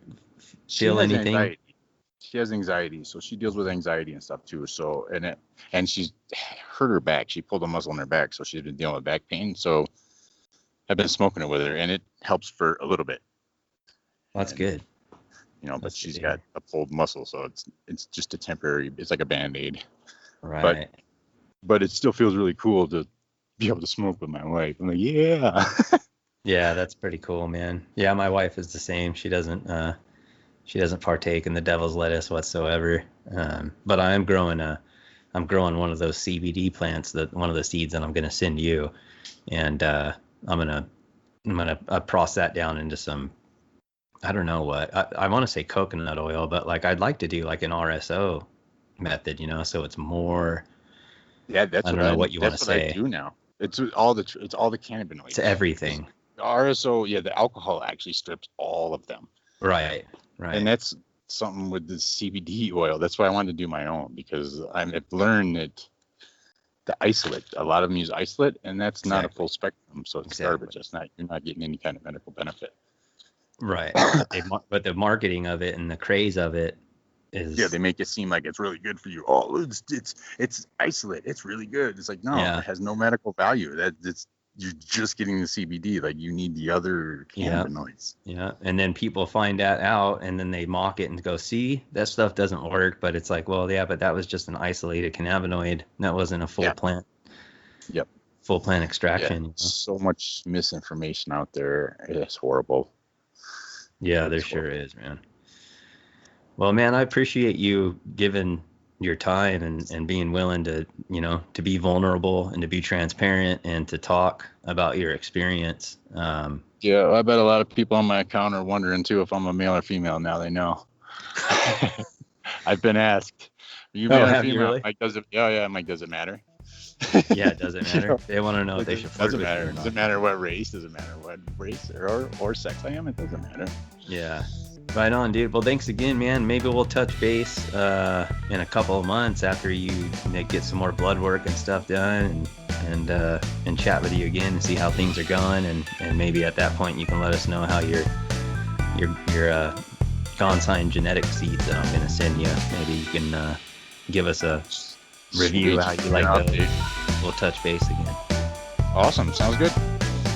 Speaker 5: feel anything?
Speaker 4: Anxiety. She has anxiety, so she deals with anxiety and stuff too. So and she's hurt her back. She pulled a muscle in her back, so she's been dealing with back pain. So I've been smoking it with her, and it helps for a little bit.
Speaker 5: That's good.
Speaker 4: But she's got a pulled muscle, so it's just a temporary. It's like a Band-Aid.
Speaker 5: Right.
Speaker 4: But it still feels really cool to be able to smoke with my wife. I'm like, yeah.
Speaker 5: Yeah, that's pretty cool, man. Yeah, my wife is the same. She doesn't partake in the devil's lettuce whatsoever. But I'm growing one of those CBD plants, one of the seeds that I'm going to send you, and I'm gonna process that down into some, I don't know what, I want to say coconut oil, but like I'd like to do like an RSO method, so it's more.
Speaker 4: Yeah, that's
Speaker 5: I don't know what you want to say.
Speaker 4: I do now. It's all the cannabinoids.
Speaker 5: It's everything.
Speaker 4: The RSO, the alcohol actually strips all of them. Right. And that's something with the CBD oil. That's why I wanted to do my own, because I've learned that the isolate, a lot of them use isolate, and that's not a full spectrum, so it's garbage. You're not getting any kind of medical benefit. Right.
Speaker 5: But the marketing of it and the craze of it is.
Speaker 4: They make it seem like it's really good for you. Oh, it's isolate. It's really good. It's like, no, it has no medical value. You're just getting the CBD. Like, you need the other cannabinoids.
Speaker 5: Yeah. And then people find that out, and then they mock it and go, see, that stuff doesn't work. But it's like, well, yeah, but that was just an isolated cannabinoid. That wasn't a full plant.
Speaker 4: Yep.
Speaker 5: Full plant extraction.
Speaker 4: Yeah. So much misinformation out there. It's horrible.
Speaker 5: Yeah, there sure is, man. Well, man, I appreciate you giving your time and being willing to, to be vulnerable and to be transparent and to talk about your experience.
Speaker 4: Yeah, I bet a lot of people on my account are wondering too if I'm a male or female. Now they know. I've been asked. Are you male or female?
Speaker 5: Really?
Speaker 4: Mike, does it matter?
Speaker 5: Yeah, it doesn't matter. They want to know if they should flirt with you or not.
Speaker 4: Doesn't matter what race. Doesn't matter what race or sex I am. It doesn't matter.
Speaker 5: Yeah. Right on, dude. Well, thanks again, man. Maybe we'll touch base in a couple of months after you get some more blood work and stuff done, and chat with you again and see how things are going, and maybe at that point you can let us know how your Gonsign genetic seeds that I'm going to send you. Maybe you can give us a review how you like those. We'll touch base again.
Speaker 4: Awesome. Sounds good.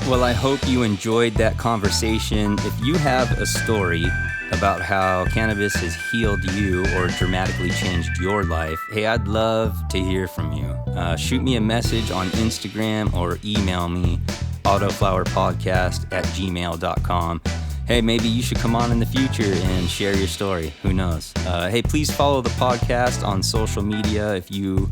Speaker 5: Well, I hope you enjoyed that conversation. If you have a story about how cannabis has healed you or dramatically changed your life, hey, I'd love to hear from you. Shoot me a message on Instagram or email me, autoflowerpodcast@gmail.com. Hey, maybe you should come on in the future and share your story. Who knows? Hey, please follow the podcast on social media if you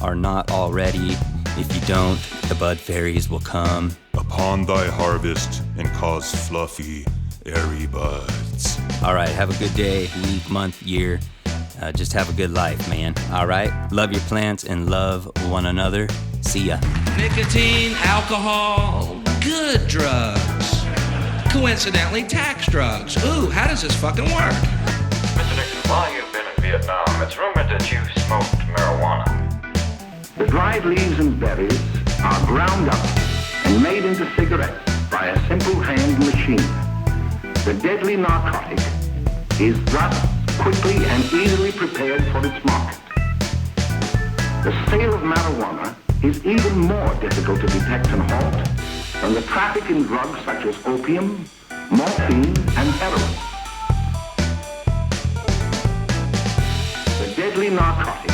Speaker 5: are not already. If you don't, the bud fairies will come
Speaker 3: upon thy harvest and cause fluffy, airy buds.
Speaker 5: All right, have a good day, week, month, year. Just have a good life, man. All right, love your plants and love one another. See ya.
Speaker 6: Nicotine, alcohol, good drugs. Coincidentally, tax drugs. Ooh, how does this fucking work?
Speaker 7: Mr. Nixon, while you've been in Vietnam, it's rumored that you smoked marijuana.
Speaker 8: The dried leaves and berries are ground up and made into cigarettes by a simple hand machine. The deadly narcotic is thus quickly and easily prepared for its market. The sale of marijuana is even more difficult to detect and halt than the traffic in drugs such as opium, morphine, and heroin. The deadly narcotic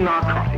Speaker 8: narcotic